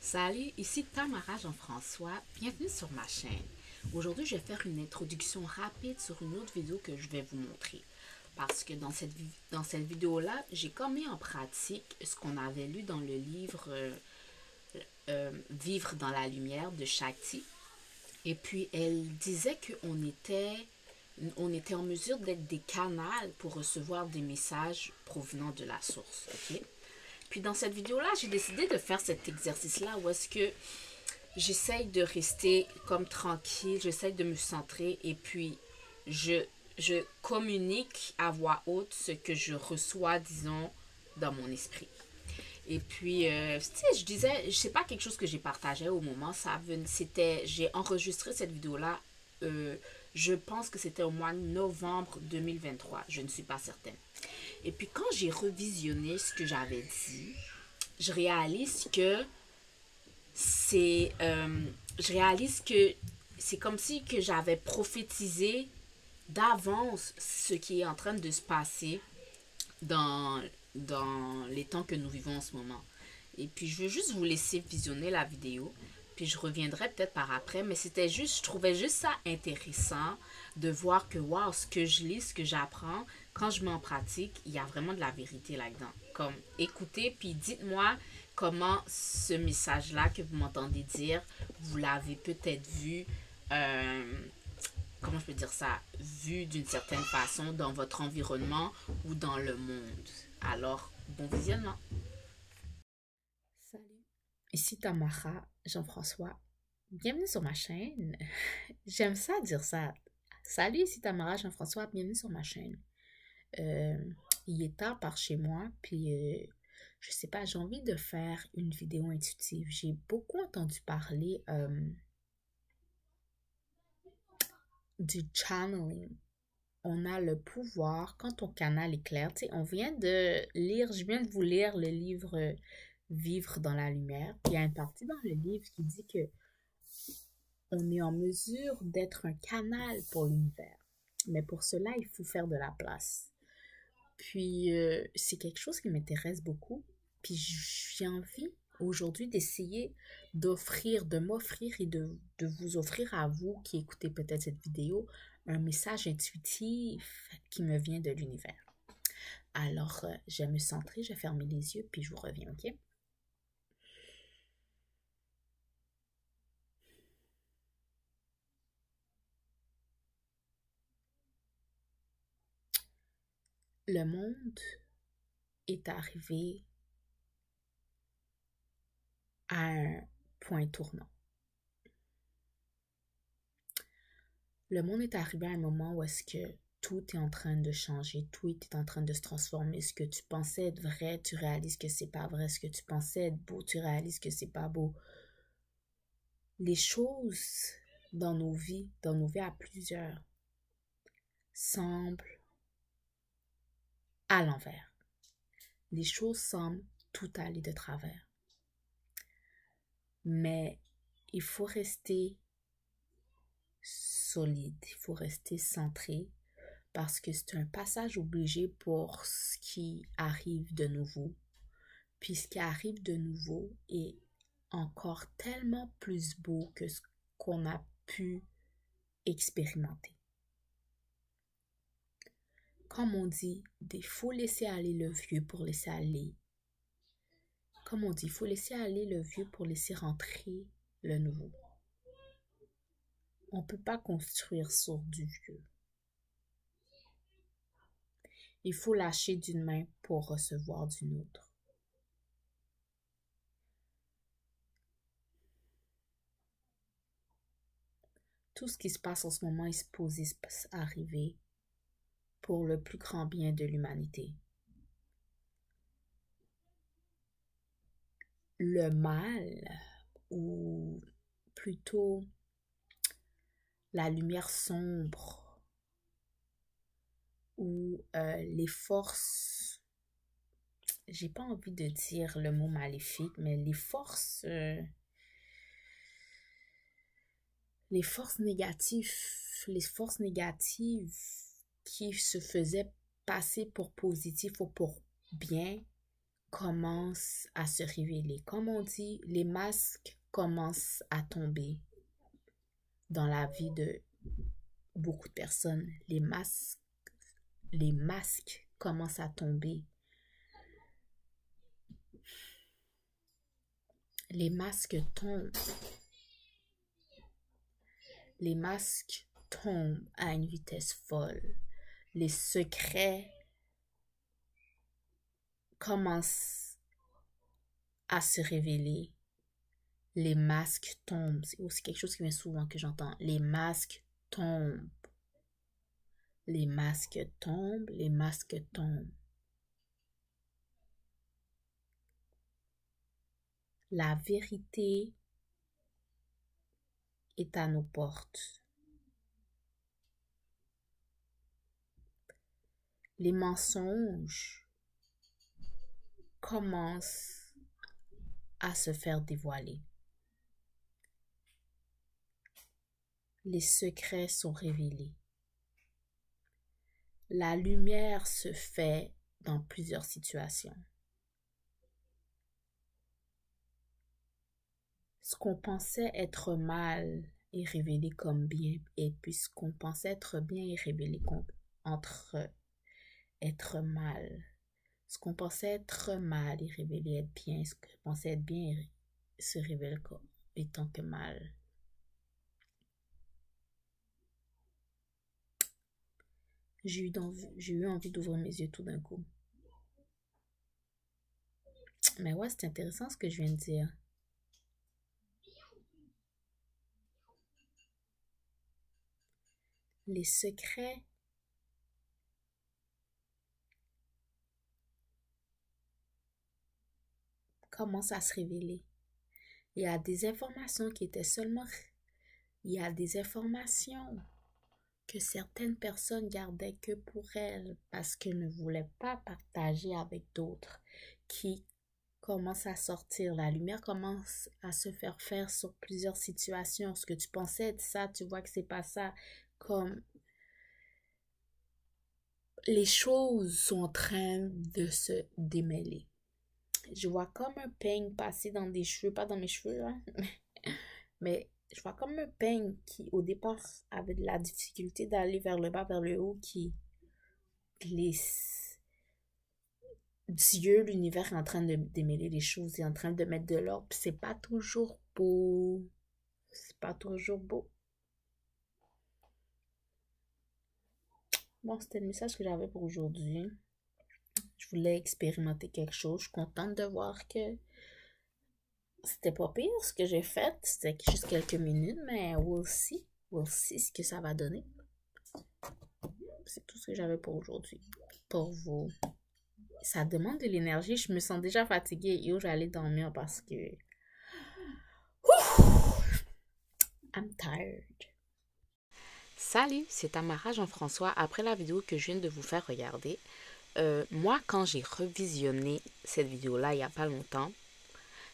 Salut, ici Tamara Jean-François, bienvenue sur ma chaîne. Aujourd'hui, je vais faire une introduction rapide sur une autre vidéo que je vais vous montrer. Parce que dans cette vidéo-là, j'ai comme mis en pratique ce qu'on avait lu dans le livre Vivre dans la lumière de Shakti. Et puis, elle disait on était en mesure d'être des canals pour recevoir des messages provenant de la source. Ok? Puis dans cette vidéo-là, j'ai décidé de faire cet exercice-là où est-ce que j'essaye de rester comme tranquille, j'essaye de me centrer et puis je communique à voix haute ce que je reçois, disons, dans mon esprit. Et puis, tu sais, je disais, c'est pas quelque chose que j'ai partagé au moment, j'ai enregistré cette vidéo-là, euh, je pense que c'était au mois de novembre 2023, je ne suis pas certaine. Et puis quand j'ai revisionné ce que j'avais dit, je réalise que c'est, je réalise que c'est comme si que j'avais prophétisé d'avance ce qui est en train de se passer dans, dans les temps que nous vivons en ce moment. Et puis, je veux juste vous laisser visionner la vidéo. Puis, je reviendrai peut-être par après. Mais c'était juste, je trouvais juste ça intéressant de voir que, waouh, ce que je lis, ce que j'apprends, quand je mets en pratique, il y a vraiment de la vérité là-dedans. Comme, écoutez, puis dites-moi comment ce message-là que vous m'entendez dire, vous l'avez peut-être vu, euh, comment je peux dire ça, vu d'une certaine façon dans votre environnement ou dans le monde. Alors, bon visionnement. Salut, ici Tamara Jean-François. Bienvenue sur ma chaîne. J'aime ça dire ça. Salut, ici Tamara Jean-François. Bienvenue sur ma chaîne. Euh, il est tard par chez moi, puis je sais pas, j'ai envie de faire une vidéo intuitive. J'ai beaucoup entendu parler du channeling. On a le pouvoir quand ton canal est clair. Tu sais, je viens de vous lire le livre Vivre dans la lumière. Il y a une partie dans le livre qui dit que on est en mesure d'être un canal pour l'univers. Mais pour cela, il faut faire de la place. Puis, c'est quelque chose qui m'intéresse beaucoup. Puis, j'ai envie aujourd'hui d'essayer de m'offrir et de vous offrir à vous qui écoutez peut-être cette vidéo un message intuitif qui me vient de l'univers. Alors, je vais me centrer, je vais fermer les yeux, puis je vous reviens, ok? Le monde est arrivé à un point tournant. Le monde est arrivé à un moment où est-ce que tout est en train de changer, tout est en train de se transformer. Ce que tu pensais être vrai, tu réalises que c'est pas vrai. Ce que tu pensais être beau, tu réalises que c'est pas beau. Les choses dans nos vies à plusieurs, semblent à l'envers. Les choses semblent tout aller de travers. Mais il faut rester solide, il faut rester centré parce que c'est un passage obligé pour ce qui arrive de nouveau. Puis ce qui arrive de nouveau est encore tellement plus beau que ce qu'on a pu expérimenter. Comme on dit, il faut laisser aller le vieux pour laisser aller. Comme on dit, il faut laisser aller le vieux pour laisser rentrer le nouveau. On ne peut pas construire sur du vieux. Il faut lâcher d'une main pour recevoir d'une autre. Tout ce qui se passe en ce moment est supposé arriver pour le plus grand bien de l'humanité. Le mal, ou plutôt la lumière sombre, ou les forces, j'ai pas envie de dire le mot maléfique, mais les forces négatives qui se faisaient passer pour positives ou pour bien, commencent à se révéler. Comme on dit, les masques commencent à tomber dans la vie de beaucoup de personnes. Les masques commencent à tomber. Les masques tombent. Les masques tombent à une vitesse folle. Les secrets commencent à se révéler. Les masques tombent. C'est aussi quelque chose qui vient souvent que j'entends. Les masques tombent. Les masques tombent. Les masques tombent. La vérité est à nos portes. Les mensonges commencent à se faire dévoiler. Les secrets sont révélés. La lumière se fait dans plusieurs situations. Ce qu'on pensait être mal est révélé comme bien, et puis ce qu'on pensait être bien est révélé entre être mal. Ce qu'on pensait être mal est révélé être bien. Ce qu'on pensait être bien se révèle comme étant que mal. J'ai eu envie d'ouvrir mes yeux tout d'un coup. Mais ouais, c'est intéressant ce que je viens de dire. Les secrets commencent à se révéler. Il y a des informations qui étaient seulement... Il y a des informations que certaines personnes gardaient que pour elles parce qu'elles ne voulaient pas partager avec d'autres, qui commencent à sortir. La lumière commence à se faire sur plusieurs situations. Ce que tu pensais être ça, tu vois que c'est pas ça. Comme les choses sont en train de se démêler. Je vois comme un peigne passer dans des cheveux, pas dans mes cheveux, hein? Mais je vois comme un peigne qui, au départ, avait de la difficulté d'aller vers le bas, vers le haut, qui glisse. Dieu, l'univers est en train de démêler les choses, est en train de mettre de l'ordre, puis c'est pas toujours beau. C'est pas toujours beau. Bon, c'était le message que j'avais pour aujourd'hui. Je voulais expérimenter quelque chose. Je suis contente de voir que c'était pas pire ce que j'ai fait. C'était juste quelques minutes, mais we'll see. We'll see ce que ça va donner. C'est tout ce que j'avais pour aujourd'hui. Pour vous. Ça demande de l'énergie. Je me sens déjà fatiguée. Yo, j'allais dormir parce que... I'm tired. Salut, c'est Tamara Jean-François. Après la vidéo que je viens de vous faire regarder, moi, quand j'ai revisionné cette vidéo-là il n'y a pas longtemps,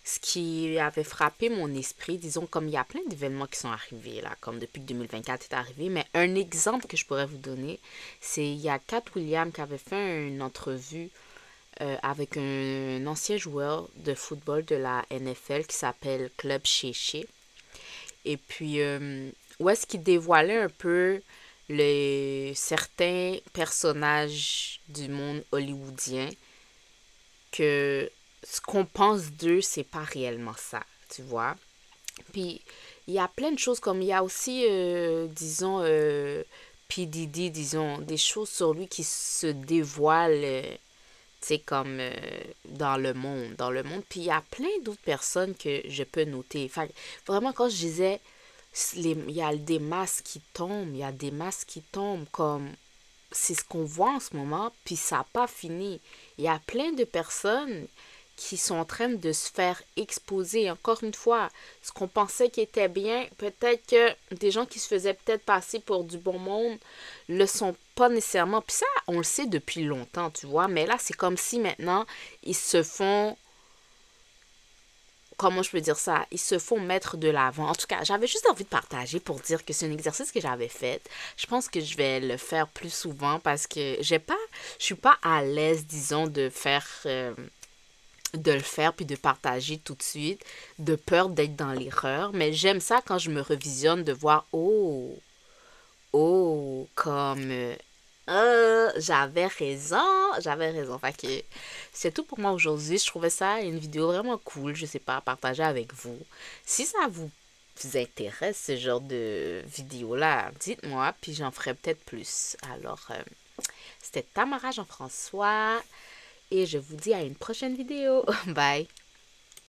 ce qui avait frappé mon esprit, disons, comme il y a plein d'événements qui sont arrivés, là, comme depuis que 2024 est arrivé, mais un exemple que je pourrais vous donner, c'est il y a Cat Williams qui avait fait une entrevue avec un ancien joueur de football de la NFL qui s'appelle Club Chéché. Et puis, où est-ce qu'il dévoilait un peu certains personnages du monde hollywoodien, que ce qu'on pense d'eux, c'est pas réellement ça, tu vois. Puis, il y a plein de choses, comme il y a aussi, disons, P. Diddy, disons, des choses sur lui qui se dévoilent, tu sais, comme dans le monde, Puis, il y a plein d'autres personnes que je peux noter. Enfin, vraiment, quand je disais, il y a des masques qui tombent, comme c'est ce qu'on voit en ce moment, puis ça n'a pas fini. Il y a plein de personnes qui sont en train de se faire exposer. Encore une fois, ce qu'on pensait qui était bien, peut-être que des gens qui se faisaient peut-être passer pour du bon monde le sont pas nécessairement. Puis ça, on le sait depuis longtemps, tu vois. Mais là, c'est comme si maintenant, ils se font... Comment je peux dire ça? Ils se font mettre de l'avant. En tout cas, j'avais juste envie de partager pour dire que c'est un exercice que j'avais fait. Je pense que je vais le faire plus souvent parce que je suis pas à l'aise, disons, de faire de le faire puis de partager tout de suite, de peur d'être dans l'erreur. Mais j'aime ça quand je me revisionne de voir, comme j'avais raison. Fait que c'est tout pour moi aujourd'hui. Je trouvais ça une vidéo vraiment cool, je sais pas, à partager avec vous. Si ça vous intéresse ce genre de vidéo-là, dites-moi, puis j'en ferai peut-être plus. Alors, c'était Tamara Jean-François et je vous dis à une prochaine vidéo. Bye!